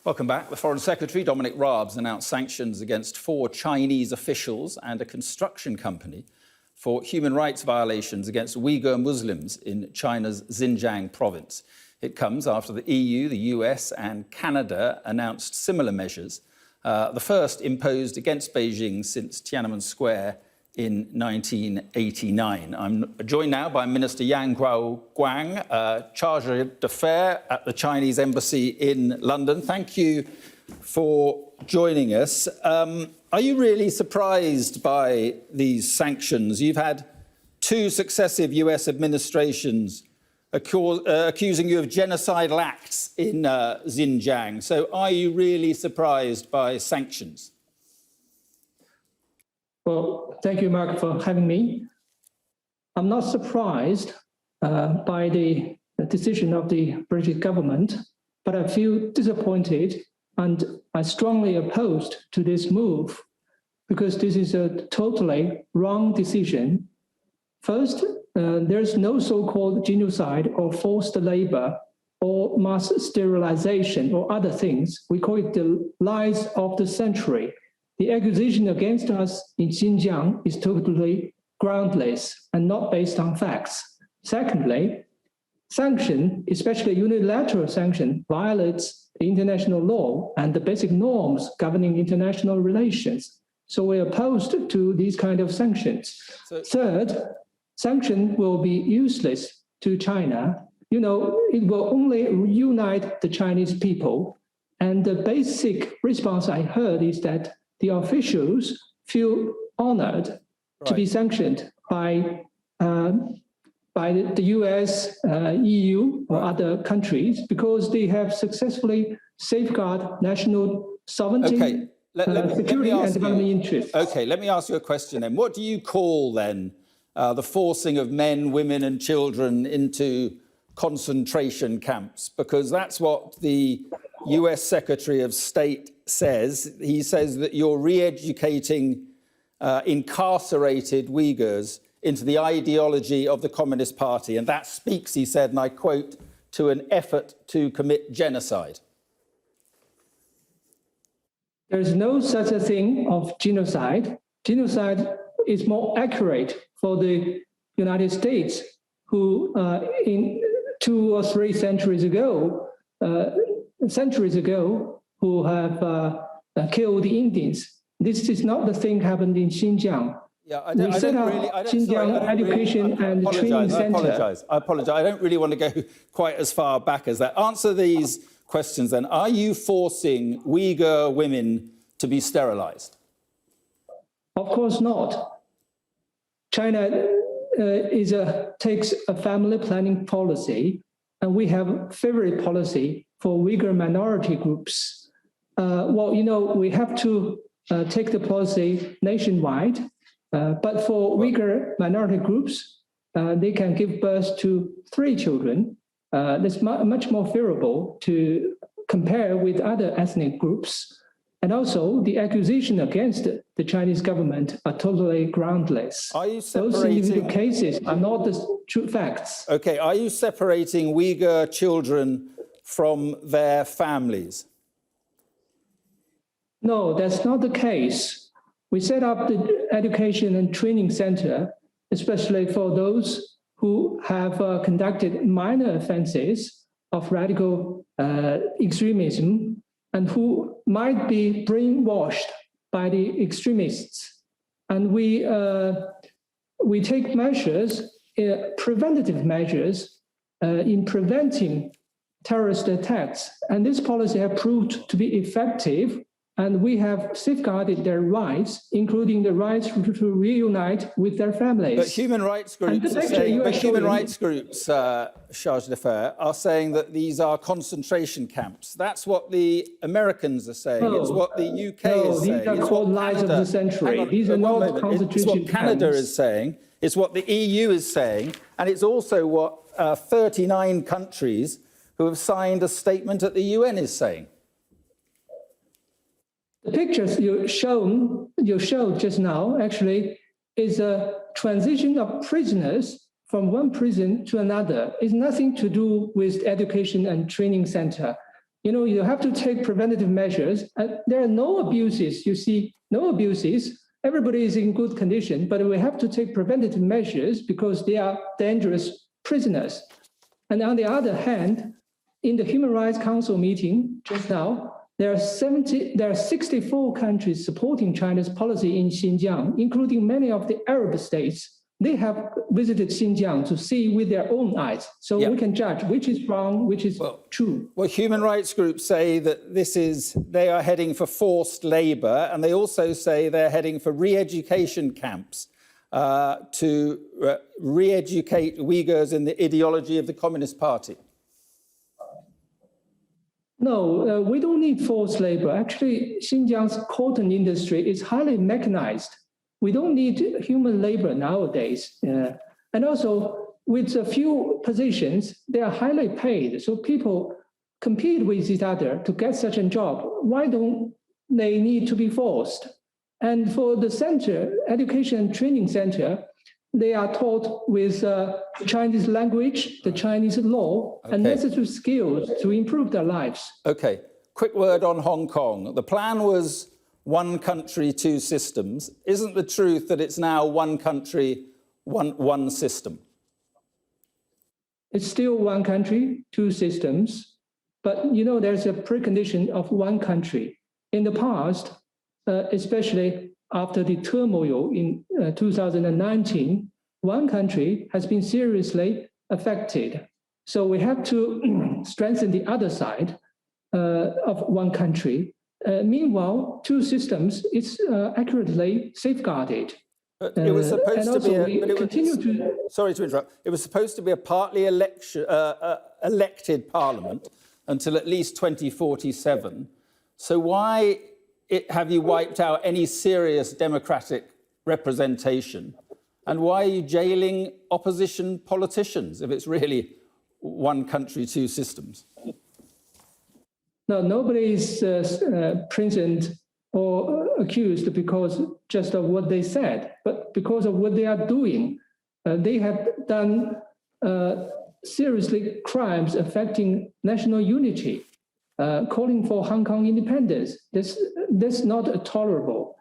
Welcome back. The Foreign Secretary, Dominic Raab's, announced sanctions against 4 Chinese officials and a construction company for human rights violations against Uighur Muslims in China's Xinjiang province. It comes after the EU, the US and Canada announced similar measures, the first imposed against Beijing since Tiananmen Square in 1989. I'm joined now by Minister Yang Xiaoguang, Charge d'Affaires at the Chinese Embassy in London. Thank you for joining us. Are you really surprised by these sanctions? You've had 2 successive US administrations accusing you of genocidal acts in Xinjiang. So are you really surprised by sanctions? Well, thank you, Mark, for having me. I'm not surprised by the decision of the British government, but I feel disappointed and I strongly opposed to this move because this is a totally wrong decision. First, there's no so-called genocide or forced labor or mass sterilization or other things. We call it the lies of the century. The accusation against us in Xinjiang is totally groundless and not based on facts. Secondly, sanction, especially unilateral sanction, violates the international law and the basic norms governing international relations. So we're opposed to these kind of sanctions. Third, sanction will be useless to China. You know, it will only unite the Chinese people. And the basic response I heard is that the officials feel honored to be sanctioned by the US, EU, or other countries because they have successfully safeguarded national sovereignty, security, and development interests. Okay, let me ask you a question then. What do you call then the forcing of men, women, and children into concentration camps? Because that's what the US Secretary of State says. He says that you're re-educating incarcerated Uyghurs into the ideology of the Communist Party. And that speaks, he said, and I quote, to an effort to commit genocide. There's no such a thing of genocide. Genocide is more accurate for the United States, who in 2 or 3 centuries ago, who have killed the Indians. This is not the thing happened in Xinjiang. Yeah, we set up Xinjiang Education and Training Center. I apologize. I don't really want to go quite as far back as that. Answer these questions then. Are you forcing Uyghur women to be sterilized? Of course not. China takes a family planning policy, and we have a favorite policy for Uyghur minority groups. Well, you know, we have to take the policy nationwide, but for Uyghur minority groups, they can give birth to 3 children. That's much more favorable to compare with other ethnic groups. And also, the accusation against the Chinese government are totally groundless. Are you separating... Those individual cases are not the true facts. Okay, are you separating Uyghur children from their families? No, that's not the case. We set up the Education and Training Center, especially for those who have conducted minor offenses of radical extremism and who might be brainwashed by the extremists. And we take measures, preventative measures, in preventing terrorist attacks. And this policy has proved to be effective, and we have safeguarded their rights, including the right to reunite with their families. But human rights groups are saying, Charge d'Affaires, are saying that these are concentration camps. That's what the Americans are saying. No, it's what the UK is saying. These are called lies of the century. These are not concentration camps. It's what Canada is saying. It's what the EU is saying. And it's also what 39 countries who have signed a statement at the UN is saying. The pictures you showed just now actually is a transition of prisoners from one prison to another. It's nothing to do with Education and Training Center. you have to take preventative measures. There are no abuses. You see, no abuses. Everybody is in good condition, but we have to take preventative measures because they are dangerous prisoners. And on the other hand, in the Human Rights Council meeting just now, there are 64 countries supporting China's policy in Xinjiang, including many of the Arab states. They have visited Xinjiang to see with their own eyes. So we can judge which is wrong, which is true. Well, human rights groups say that they are heading for forced labor, and they also say they're heading for re-education camps to re-educate Uyghurs in the ideology of the Communist Party. No, we don't need forced labor. Actually, Xinjiang's cotton industry is highly mechanized. We don't need human labor nowadays. And also, with a few positions, they are highly paid. So people compete with each other to get such a job. Why don't they need to be forced? And for the center, Education and Training Center, they are taught with the Chinese language, the Chinese law, and necessary skills to improve their lives. Okay, quick word on Hong Kong. The plan was one country, two systems. Isn't the truth that it's now one country, one system? It's still one country, two systems. But, there's a precondition of one country. In the past, especially after the turmoil in 2019, one country has been seriously affected. So we have to strengthen the other side of one country. Meanwhile, two systems is accurately safeguarded. But it was supposed to be sorry to interrupt. It was supposed to be a partly elected parliament until at least 2047. So why have you wiped out any serious democratic representation? And why are you jailing opposition politicians if it's really one country, two systems? No, nobody is imprisoned or accused because just of what they said, but because of what they are doing. They have done seriously crimes affecting national unity, calling for Hong Kong independence. That's not tolerable.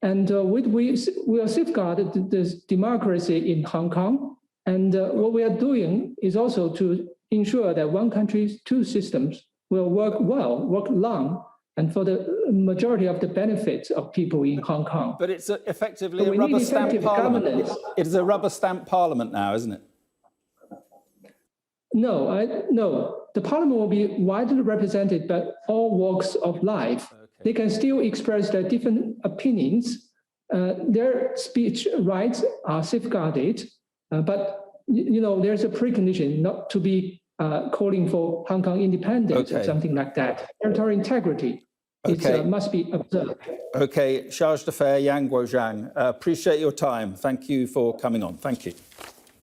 And we are safeguarded this democracy in Hong Kong. And what we are doing is also to ensure that one country, two systems will work well, work long, and for the majority of the benefits of people in Hong Kong. But it's effectively a rubber stamp parliament. It is a rubber stamp parliament now, isn't it? No. The parliament will be widely represented by all walks of life. Okay. They can still express their different opinions. Their speech rights are safeguarded, but there's a precondition not to be calling for Hong Kong independence or something like that. Territorial integrity must be observed. Okay, Charge d'Affaires Yang Xiaoguang, appreciate your time. Thank you for coming on. Thank you.